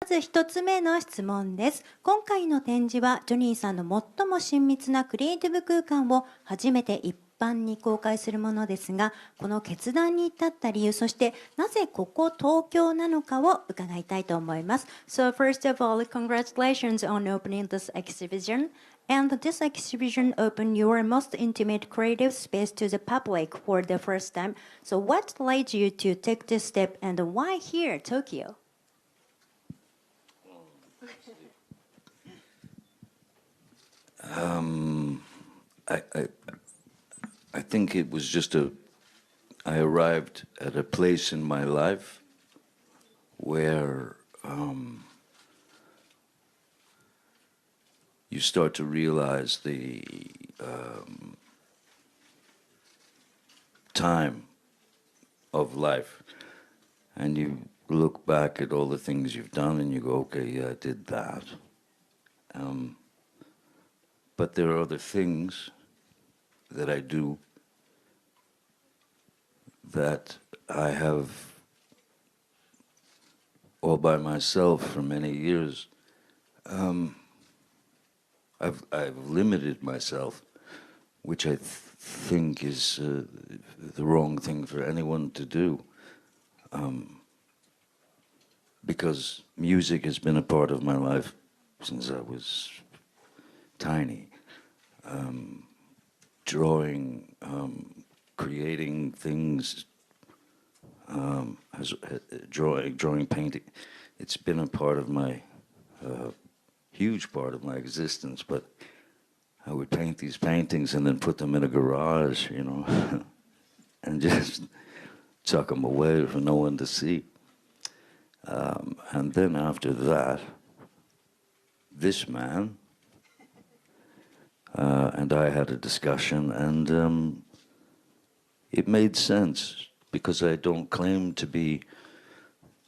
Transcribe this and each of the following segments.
まず一つ目の質問です。今回の展示はジョニーさんの最も親密なクリエイティブ空間を初めて一般に公開するものですが、この決断に至った理由、そしてなぜここ東京なのかを伺いたいと思います。So first of all, congratulations on opening this exhibition. And this exhibition opened your most intimate creative space to the public for the first time. So what led you to take this step and why here, Tokyo? I think it was just I arrived at a place in my life where you start to realize the time of life, and you look back at all the things you've done and you go, okay, yeah, I did that. But there are other things that I do that I have all by myself for many years. I've limited myself, which I think is the wrong thing for anyone to do, because music has been a part of my life since I was tiny. Drawing, creating things, drawing, painting. It's been a part of my, huge part of my existence, but I would paint these paintings and then put them in a garage, you know, and just tuck them away for no one to see. And then after that, this man and I had a discussion, and it made sense because I don't claim to be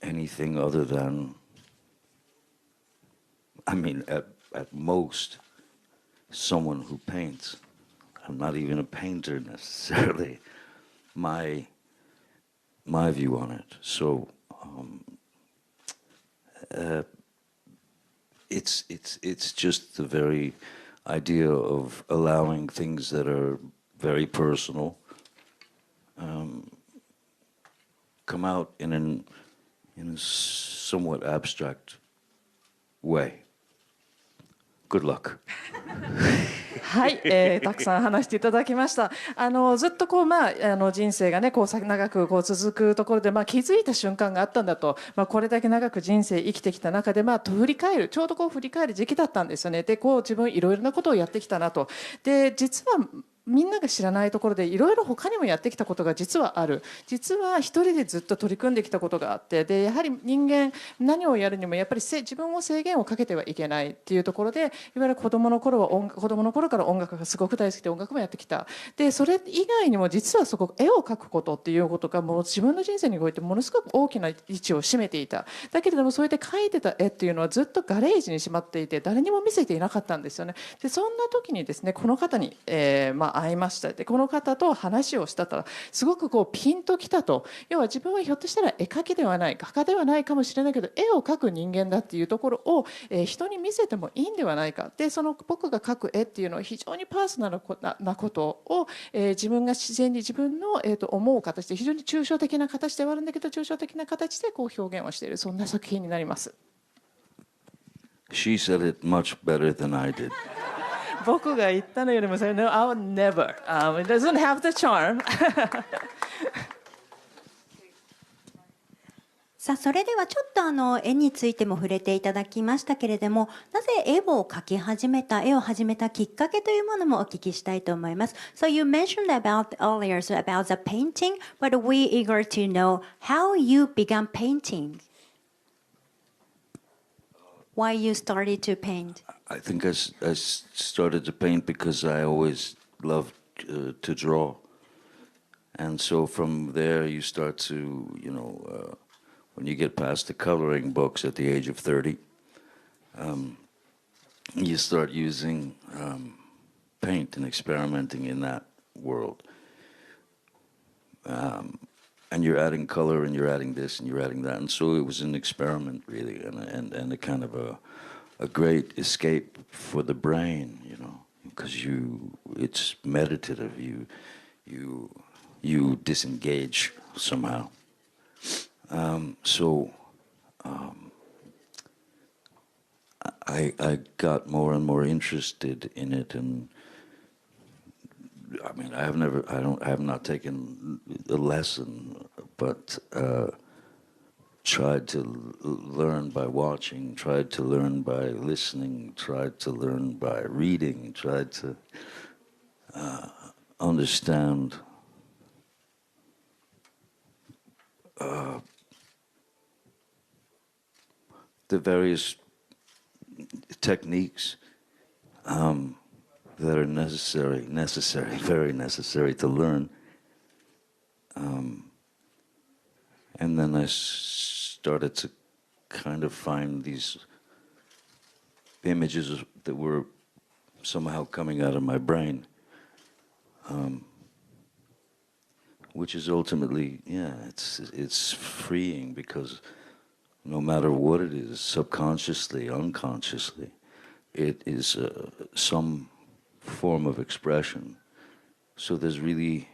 anything other than, I mean, at most, someone who paints. I'm not even a painter necessarily. My view on it. So it's just the very idea of allowing things that are very personal come out in a somewhat abstract way. Good luck. はい、たくさん話していただきました。ずっとこう、人生がね、こう長くこう続くところで、気づいた瞬間があったんだと、これだけ長く人生生きてきた中で、振り返る、ちょうどこう振り返る時期だったんですよね。で、こう自分いろいろなことをやってきたなと。で、実はみんなが知らないところでいろいろ他にもやってきたことが実はある。実は一人でずっと取り組んできたことがあって、でやはり人間何をやるにもやっぱり自分を制限をかけてはいけないっていうところで、いわゆる子供の頃から音楽がすごく大好きで音楽もやってきた。でそれ以外にも実はそこ絵を描くことっていうことがもう自分の人生においてものすごく大きな位置を占めていた。だけれどもそうやって描いてた絵っていうのはずっとガレージにしまっていて誰にも見せていなかったんですよね。でそんな時にですねこの方に、会いました。でこの方と話をしたらすごくこうピンときたと。要は自分はひょっとしたら絵描きではない画家ではないかもしれないけど絵を描く人間だっていうところを、人に見せてもいいんではないか。でその僕が描く絵っていうのは非常にパーソナルなことを、自分が自然に自分の、思う形で非常に抽象的な形ではあるんだけど抽象的な形でこう表現をしているそんな作品になります。She said it much better than I did. 僕が言ったのよりもそれ No, I would never. It doesn't have the charm. さあそれではちょっと絵についても触れていただきましたけれども、なぜ絵を始めたきっかけというものもお聞きしたいと思います。So you mentioned about earlier about the painting, but we eager to know how you began painting. Why you started to paint? I think I started to paint because I always loved to draw. And so from there you start to, when you get past the coloring books at the age of 30, you start using paint and experimenting in that world. and you're adding color and you're adding this and you're adding that, and so it was an experiment really, and a kind of a great escape for the brain, you know, because it's meditative. You disengage somehow. I got more and more interested in it, and I mean, I have not taken a lesson, but tried to learn by watching, tried to learn by listening, tried to learn by reading, tried to understand the various techniques that are necessary, very necessary to learn. And then I started to kind of find these images that were somehow coming out of my brain, which is ultimately, yeah, it's freeing, because no matter what it is, subconsciously, unconsciously, it is some form of expression. So there's really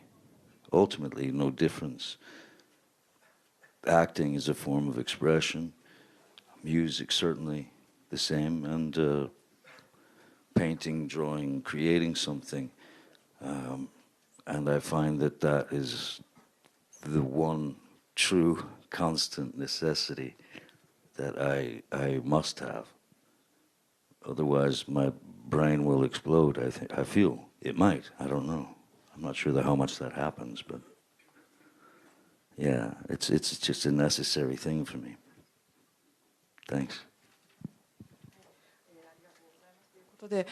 ultimately no difference. Acting is a form of expression, music certainly the same, and painting, drawing, creating something. And I find that that is the one true constant necessity that I must have. Otherwise my brain will explode. I feel it might. I don't know. I'm not sure how much that happens, but yeah, it's just a necessary thing for me. Thanks. で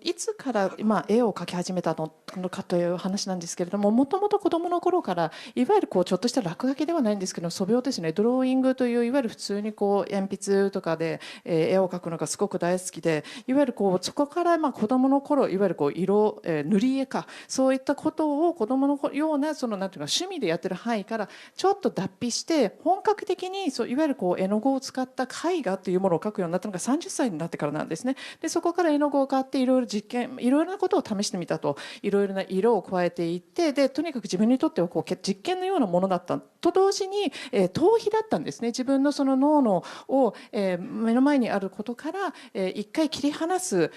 いつから、絵を描き始めたのかという話なんですけれども、もともと子どもの頃からいわゆるちょっとした落書きではないんですけど、素描ですね、ドローイングといういわゆる普通に鉛筆とかで絵を描くのがすごく大好きで、いわゆるそこから子どもの頃いわゆる色、塗り絵か、そういったことを子どものようななんていうか趣味でやってる範囲からちょっと脱皮して、本格的にいわゆる絵の具を使った絵画というものを描くようになったのが30歳になってからなんですね。でそこから絵の具を買っていろいろ実験、いろいろなことを試してみたと、いろいろな色を加えていって、でとにかく自分にとっては実験のようなものだったと同時に、逃避だったんですね。自分のその脳のを、目の前にあることから、一回切り離す、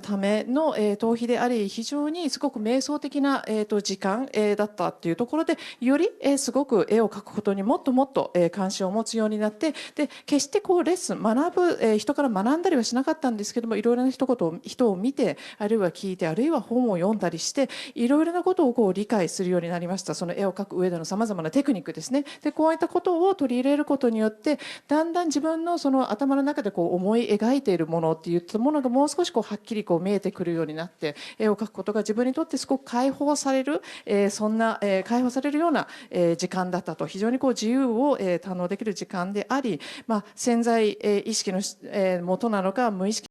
ための、逃避であり、非常にすごく瞑想的な、時間、だったっていうところで、より、すごく絵を描くことにもっともっと、関心を持つようになって、で決してレッスン学ぶ、人から学んだりはしなかったんですけども、いろいろな人を見て、あるいは聞いて、あるいは本を読んだりして、いろいろなことを理解するようになりました。その絵を描く上でのさまざまなテクニックですね。でこういったことを取り入れることによって、だんだん自分のその頭の中で思い描いているものっていったものがもう少しはっきり見えてくるようになって、絵を描くことが自分にとってすごく解放される、そんな、解放されるような、時間だったと、非常に自由を、堪能できる時間であり、潜在、意識の、元なのか無意識